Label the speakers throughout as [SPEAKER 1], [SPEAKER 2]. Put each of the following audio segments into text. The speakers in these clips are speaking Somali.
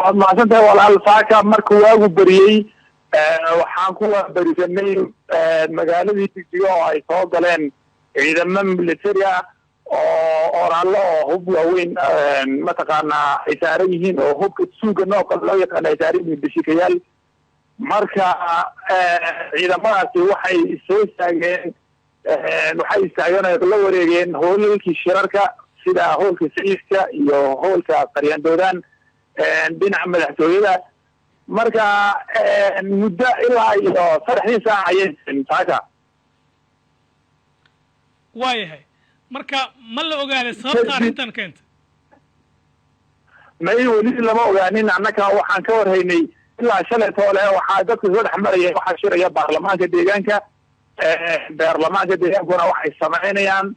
[SPEAKER 1] waad mahadsantahay walaal saaka markuu waagu beriyey waxaan ku berisanay magaaladii Jigjiga oo ay soo galeen ciidamo military ah oo oraallo oo hub waaweyn mataqaanaa ay saaran yihiin oo hubka suuga nooca loo yaqaan ay saaran yihiin bishikayaal marka ciidamadaasi waxay soo istaageen la wareegeen hoolalkii shirarka sida hoolka sayidka iyo hoolka qaryaandoodaan dhinaca madaxtooyada marka muddo ilaa iyo 3 saac ayay saaka
[SPEAKER 2] waayahay marka ma la ogaaday sababta arrintan keenta
[SPEAKER 1] may weli lama ogaanin annaka waxaan ka warhaynay ilaa shalay toole waxaa dadka soo dhex maraya waxaa shiraya baarlamaanka deegaanka waxay sameynayaan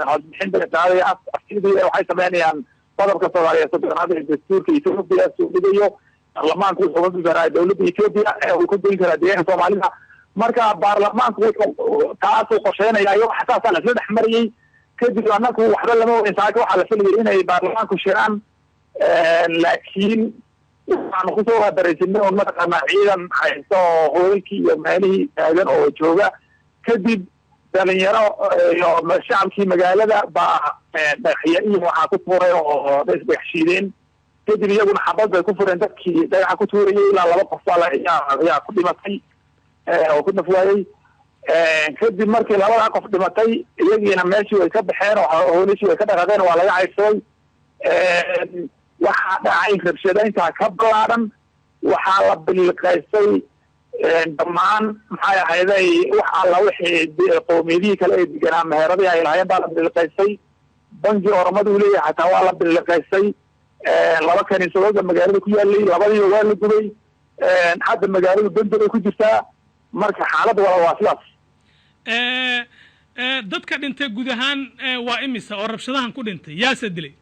[SPEAKER 1] codbixinta qaadaya afkiidii waxay sameynayaan qodobka Soomaaliya soddonad ee dastuurka Itoobiya soo dhigayo baarlamaanku wuxuu ka garaa dawladda Itoobiya ee uu ku goyn kara deegaanka Soomaalida marka baarlamaanku wuxuu taas u qorsheynaya wax xasaas ah la dhex mariyay kadib annagu waxba lama ogeyn saaka waxa la filayay inay baarlamaanku shiraan laakiin waxaan ku soo daraysinay oo mataqaanaa ciidan haysto hoolalkii iyo meelihii taagan oo jooga kadib dhalinyaro iyo shacabkii magaalada baa dhagaxyo iyo waxaa ku tuuray oo isdhexshiideen kadib iyaguna xabad bay ku fureen dadkii dhagaxa ku tuurayay ilaa 2 qof ayaa ku dhimatay oo ku nafwaayay kadib markii 2 qof dhimatay iyagiina meeshii way ka baxeen oo hoolashii way ka dhaqaaqeen waa laga cayrsaday waxaa dhacay rabshadaynta ka balaaran waxaa la bilqaysay dhammaan maxay ahayday wax alla wixii qowmiyadihii kale ee deganaa meheradii ay lahaayeen baa la bilqaysay bangi oromadu leeyahay xataa waa la bilqaysay 2 kaniisadood magaalada ku yaalay labadiiba waa la gubay hadda magaaladu bangi ay ku jirtaa marka xaaladda waa sidaas
[SPEAKER 2] dadka dhintay guud ahaan waa imisa oo rabshadahan ku dhintay yaase dilay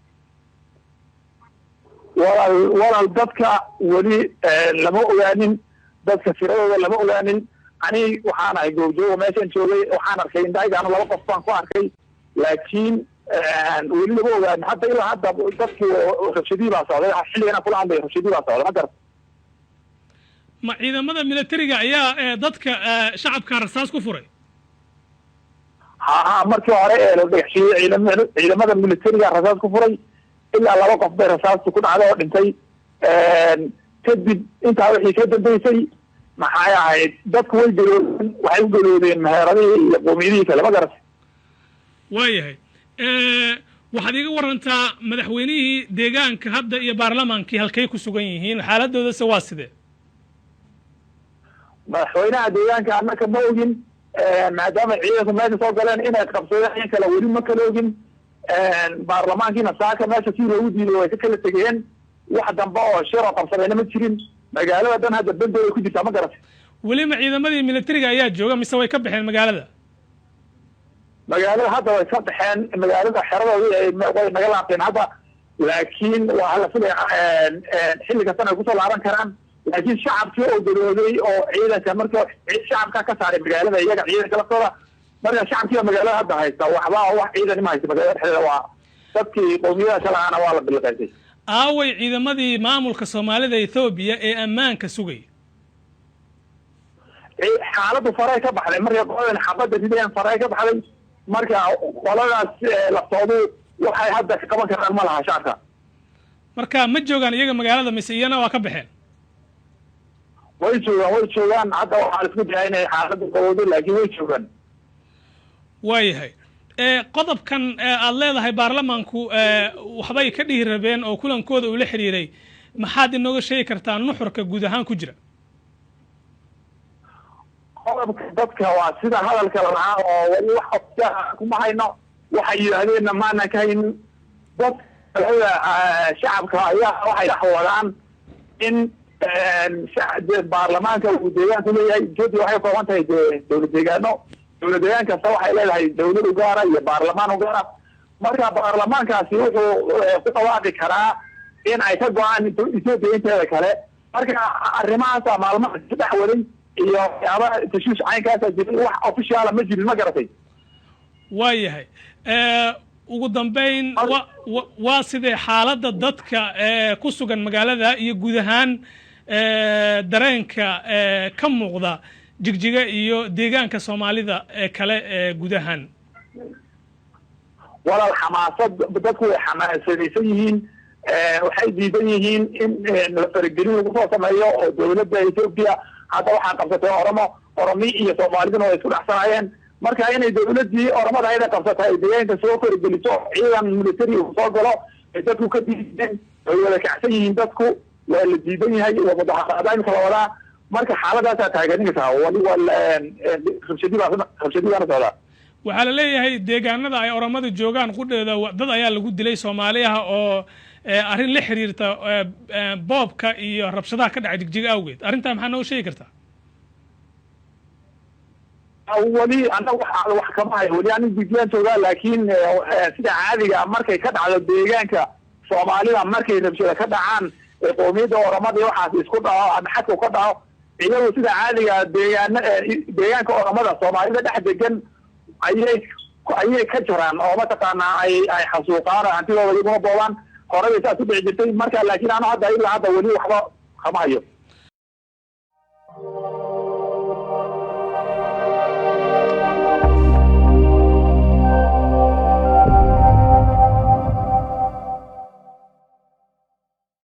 [SPEAKER 1] walaal dadka weli lama ogaanin dadka tiradooda lama ogaanin ani waxaan ahay goobjooga meeshaan joogay waxaan arkay indhahaygaana 2 qof baan ku arkay laakiin weli lama ogaanin hadda ilaa hadda dadkii rabshadii baa socday xilligana kula hadlay rabshadii baa socday ma garat
[SPEAKER 2] ma ciidamada militariga ayaa dadka shacabka rasaas ku furay
[SPEAKER 1] ha markii hore la dhagaxiyay ciidamada militariga rasaas ku furay ilaa 2 qof bay rasaastu ku dhacday oo dhintay kadib intaa wixii ka dambeysay maxay ahayd dadku way garoodeen waxay u garoodeen meheradihii iyo qowmiyadihii kale ma garat
[SPEAKER 2] waayahay waxaad iga warantaa madaxweynihii deegaanka hadda iyo baarlamaankii halkay ku sugan yihiin xaaladdoodase waa sidee
[SPEAKER 1] madaxweynaha deegaanka annaka ma ogin maadaama ciidanku meesha soo galeen inay qabsadeen kale weli ma kala ogin baarlamaankiina saaka meesha si loogu diiday way ka kala tegeen wax dambe oo shir oo qabsadayna ma jirin magaalada dhan hadda bando ay ku jirtaa ma garatay
[SPEAKER 2] weli ma ciidamadii militariga ayaa jooga mise way ka baxeen magaalada
[SPEAKER 1] hadda way ka baxeen magaalada xeradoodii way naga laabteen hadda laakiin waa la filaya xilli kastana ay kusoo laaban karaan laakiin shacabkii oo galooday oo ciidanka marka shacabka ka saaray magaalada iyaga ciidanka laftooda marka shacabkii magaalada hadda haysta waxba wax ciidan ma haysta magaalada dhexdeeda waa dadkii qowmiyada kale ahna waa la bilqaysay
[SPEAKER 2] aaway ciidamadii maamulka Soomaalida Itoobiya ee ammaanka sugay
[SPEAKER 1] xaaladdu faray ka baxday marka qolada xabadda ridayaan faray ka baxday marka qoladaas laftoodu waxay hadda ka qaban karaan ma laha shacabka
[SPEAKER 2] marka ma joogaan iyaga magaalada mise iyana waa ka baxeen
[SPEAKER 1] way joogaan hadda waxaa isku dayaa inay xaaladda qabowdo laakiin way joogaan
[SPEAKER 2] waayahay qodobkan aad leedahay baarlamaanku waxbay ka dhihi rabeen oo kulankooda uu la xiriiray maxaad inooga sheegi kartaa nuxurka guud ahaan ku jira
[SPEAKER 1] qodobka dadka waa sida hadalka lahaa oo wali wax kuma hayno waxay yidhaahdeenna maana ka haynin dadka shacabka ayaa waxay wadaan in baarlamaanka uu deegaanku leeyahay Itoobiya waxay kooban tahay dowlad deegaano dowlad deegaan kasta waxay leedahay dowlad u gaara iyo baarlamaan u gaara marka baarlamaankaasi wuxuu ku dhawaaqi karaa in ay ka go-aan Itoobiya inteeda kale marka arrimahaas maalmaha saddex waday iyo waxyaaba tashiish caynkaasa jiray wax official ma jirin ma garatay
[SPEAKER 2] waayahay ugu dambeyn waa sidee xaaladda dadka ku sugan magaalada iyo guud ahaan dareenka ka muuqda jigjiga iyo deegaanka soomaalida kale guud ahaan
[SPEAKER 1] walaal xamaasad dadku way xamaasadaysan yihiin waxay diidan yihiin in la faragelin lagu soo sameeyo oo dowladda Ethiopia hadda waxaa qabsatay oromi iyo soomaaliduna way isku dhaxsanayeen marka inay dowladdii oromada ayada qabsatay deegaanka soo farageliso ciidan military uu soo galo dadku ka diideen way wada kacsan yihiin dadku waa la diidan yahay wadahadalada kala wadaa marka xaaladaasaa taageerinaysaa wali rabshadiibaana socdaa
[SPEAKER 2] waxaa la leeyahay deegaanada ay oromada joogaan qudheeda dad ayaa lagu dilay Soomaali ah oo arrin la xiriirta boobka iyo rabshadaha ka dhacay jigjiga awgeed arrintaa maxaa noo sheegi kartaa
[SPEAKER 1] wali ana wax kama hayo wali aan jigjiga joogaa laakiin sida caadiga markay ka dhacdo deegaanka Soomaalida markay rabshada ka dhacaan qoomiyadda oromada waxaas isku dhaco ama xadku ka dhaco iyagu sida caadiga deegaanka oromada Soomaalida dhex degan ayay ka jiraan oo mataqaanaa ay xasuuqaan hantidooda iyaguna boobaan horey saas u dhici jirtay marka laakiin ana hadda ilaa hadda weli waxba kama hayo